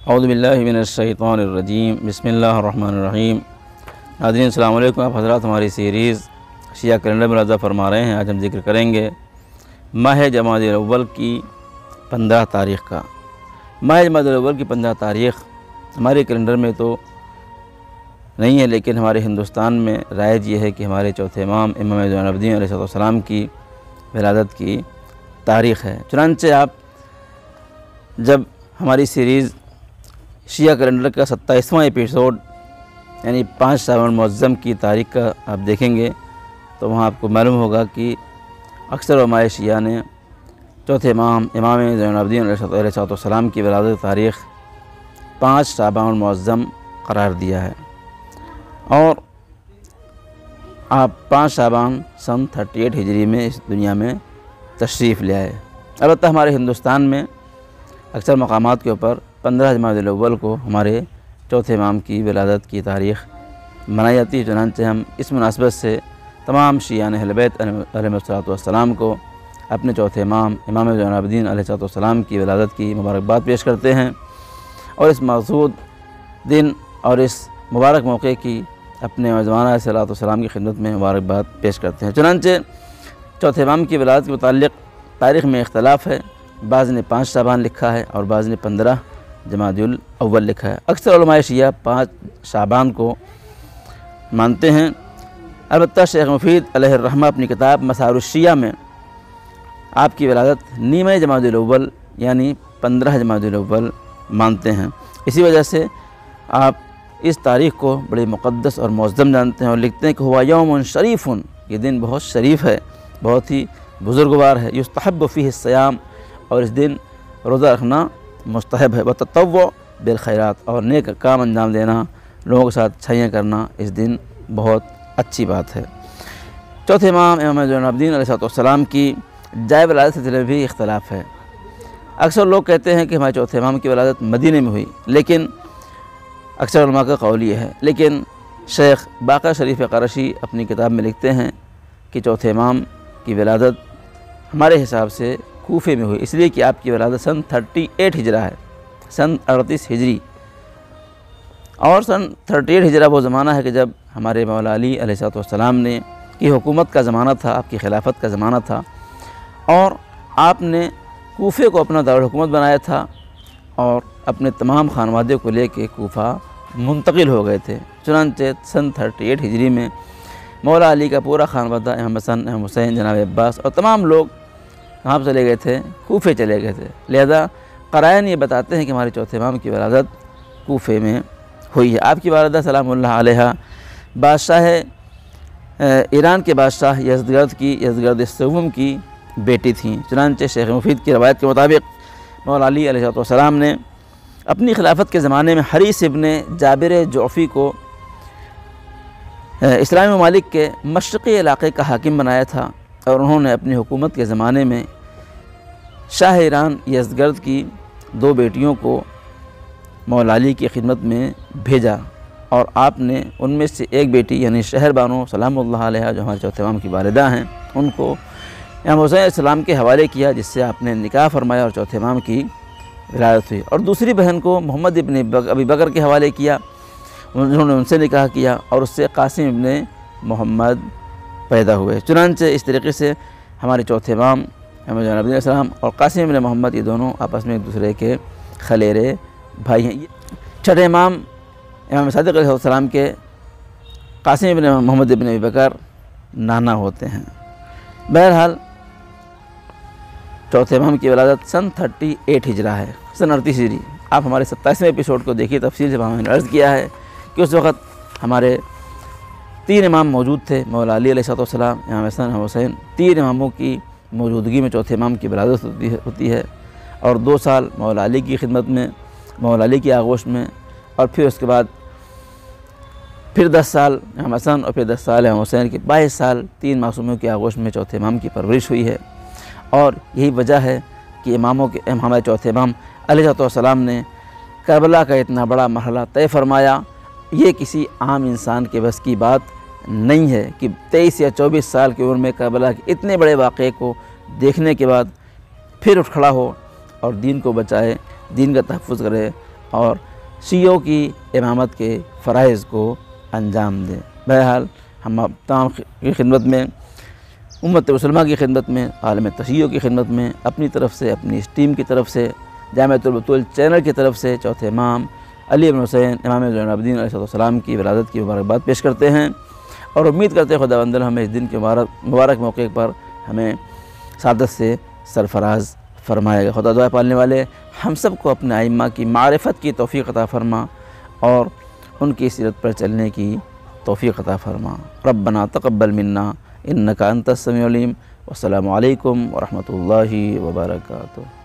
औज़ुबिल्लाहि मिनश्शैतानिर्रजीम बिस्मिल्लाहिर्रहमानिर्रहीम। नाज़रीन अस्सलामु अलैकुम। आप हज़रात हमारी सीरीज़ शिया कैलेंडर में मुलाज़ा फरमा रहे हैं। आज हम जिक्र करेंगे माह जमादिल अव्वल की 15 तारीख़ का। माह जमादिल अव्वल की 15 तारीख़ हमारे कैलेंडर में तो नहीं है, लेकिन हमारे हिंदुस्तान में राइज ये है कि हमारे चौथे इमाम इमाम ज़ैनुलब्दीन अलैहिस्सलाम की विलादत की तारीख़ है। चुनांचे आप जब हमारी सीरीज़ शिया कैलेंडर का 27वां एपिसोड यानी 5 शाबान मुअज़्ज़म की तारीख़ का आप देखेंगे तो वहाँ आपको मालूम होगा कि अक्सर उलमाए शिया ने चौथे इमाम इमाम ज़ैनुलब्दीन अलैहिस्सलाम की विलादत तारीख़ 5 शाबान मुअज़्ज़म करार दिया है। और आप 5 शाबान सन 38 हिजरी में इस दुनिया में तशरीफ़ ले आए। अलबत्ता हमारे हिंदुस्तान में अक्सर मकामात के ऊपर 15 जमादिल अव्वल को हमारे चौथे इमाम की विलादत की तारीख़ मनाई जाती है। चुनांचे हम इस मुनासबत से तमाम शियान अहले बैत अलैहिस्सलाम को अपने चौथे इमाम इमाम ज़ैनुलब्दीन अलैहिस्सलाम की विलादत की मुबारकबाद पेश करते हैं और इस मक़सूद दिन और इस मुबारक मौके की अपने मेज़बान अलैहिस्सलाम की खिदमत में मुबारकबाद पेश करते हैं। चुनांचे चौथे इमाम की विलादत के मुताल्लिक़ तारीख़ में इख्तलाफ है। बाज़ ने 5 शाबान लिखा है और बाज़ ने 15 जमादिल अव्वल लिखा है। अक्सर उलमाए शिया 5 शाबान को मानते हैं। अलबत्ता शेख मुफीद अलैहिर्रहमा अपनी किताब मसारुश्शिया में आपकी विलादत नीमे जमादिल अव्वल यानी 15 जमादिल अव्वल मानते हैं। इसी वजह से आप इस तारीख़ को बड़ी मुक़द्दस और मुअज़्ज़म जानते हैं और लिखते हैं कि हुवा यौमुन शरीफ़ुन, ये दिन बहुत शरीफ है, बहुत ही बुज़ुर्गवार है। युस्तहब्बु फ़ीहि सियाम, और इस दिन रोज़ा रखना मुस्तहब है। व ततव्वु बिल खैरात, और नेक काम अंजाम देना, लोगों के साथ अच्छाइयाँ करना इस दिन बहुत अच्छी बात है। चौथे इमाम इमाम ज़ैनुलब्दीन अलैहिस्सलाम की जाए विलादत से सिलसिले में भी इख्तलाफ है। अक्सर लोग कहते हैं कि हमारे चौथे इमाम की विलादत मदीने में हुई, लेकिन अक्सर उलमा का कौल ये है। लेकिन शेख बाक़र शरीफ क़रशी अपनी किताब में लिखते हैं कि चौथे इमाम की विलादत हमारे हिसाब से कूफे में हुई, इसलिए कि आपकी विलादत सन 38 हिजरा है, सन 38 हिजरी। और सन 38 हिजरा वो ज़माना है कि जब हमारे मौला अली अलैहिस्सलाम ने की हुकूमत का ज़माना था, आपकी खिलाफत का ज़माना था, और आपने कूफे को अपना दारुल हुकूमत बनाया था और अपने तमाम खानवादे को लेके कूफा मुंतकिल हो गए थे। चुनांचे सन 38 हिजरी में मौला अली का पूरा खानवादा इमाम हसन, इमाम हुसैन, जनाब अब्बास और तमाम लोग कहाँ चले गए थे? कूफे चले गए थे। लिहाजा क़राइन ये बताते हैं कि हमारे चौथे इमाम की विलादत कूफे में हुई है। आपकी वालिदा सलामुल्लाह अलैहा बादशाह ईरान के बादशाह यज़दगर्द सव्वम की बेटी थीं। चुनांचे शेख मुफीद की रवायत के मुताबिक मौला अली अलैहिस्सलाम ने अपनी खिलाफत के ज़माने में हरीस इब्न जाबिर जुअफ़ी को इस्लामी ममालिक के मशरक़ी इलाक़े का हाकिम बनाया था और उन्होंने अपनी हुकूमत के ज़माने में शाह ईरान यज़दगर्द की 2 बेटियों को मौला अली की खिदमत में भेजा और आपने उनमें से एक बेटी यानी शहरबानो सलामुल्लाह अलैहा जो हमारे चौथे इमाम की वालिदा हैं उनको इमाम हुसैन अलैहिस्सलाम के हवाले किया, जिससे आपने निकाह फरमाया और चौथे इमाम की विलादत हुई। और दूसरी बहन को मोहम्मद इब्न अबी बकर के हवाले किया, उन्होंने उनसे निकाह किया और उससे कासिम इब्न मोहम्मद पैदा हुए। चुनांचे इस तरीके से हमारे चौथे इमाम इमाम ज़ैनुलब्दीन अलैहिस्सलाम और कासिम इब्न मोहम्मद ये दोनों आपस में एक दूसरे के खलेरे भाई हैं। छठे इमाम इमाम सादिक़ अलैहिस्सलाम के कासिम इब्न मोहम्मद इब्न अबी बकर नाना होते हैं। बहरहाल चौथे इमाम की विलादत सन 38 हिजरा है, सन 38 हिजरी। आप हमारे 27वें एपिसोड को देखिए, तफसील से हमने अर्ज़ किया है कि उस वक़्त हमारे 3 इमाम मौजूद थे, मौला अली अलैहिस्सलाम, इमाम हसन, इमाम हुसैन। 3 इमामों की मौजूदगी में चौथे इमाम की विलादत होती है और 2 साल मौला अली की खिदमत में, मौला अली की आगोश में, और फिर उसके बाद फिर 10 साल इमाम हसन और फिर 10 साल इमाम हुसैन के 22 साल 3 मासूमों की आगोश में चौथे इमाम की परवरिश हुई है। और यही वजह है कि हमारे चौथे इमाम अलैहिस्सलाम ने करबला का इतना बड़ा मरहला तय फरमाया। ये किसी आम इंसान के बस की बात नहीं है कि 23 या 24 साल की उम्र में करबला के इतने बड़े वाक़े को देखने के बाद फिर उठ खड़ा हो और दीन को बचाए, दीन का तहफ़्फ़ुज़ करे और शियों की इमामत के फ़राइज़ को अंजाम दें। बहरहाल हम तमाम की खिदमत में, उम्मत मुसलमान की खिदमत में, आलम तशय्युअ की खिदमत में, अपनी तरफ से, अपनी इस टीम की तरफ से, जामिअतुल बतूल चैनल की तरफ से चौथे इमाम अली इब्न हुसैन इमाम ज़ैनुल आबिदीन अलैहिस्सलाम की विलादत की मुबारकबाद पेश करते हैं और उम्मीद करते हैं खुदावंद हमें इस दिन के मुबारक मौके पर हमें सादत से सरफराज फरमाएगा। खुदा दुआ पालने वाले हम सब को अपने आइम्मा की मारिफत की तौफ़ीक़ अता फ़रमा और उनकी सीरत पर चलने की तौफ़ीक़ अता फ़रमा। रब्बना तक़ब्बल मिन्ना इन्नका अंतस समीउल अलीम। वस्सलामु अलैकुम व रहमतुल्लाहि व बरकातुहू।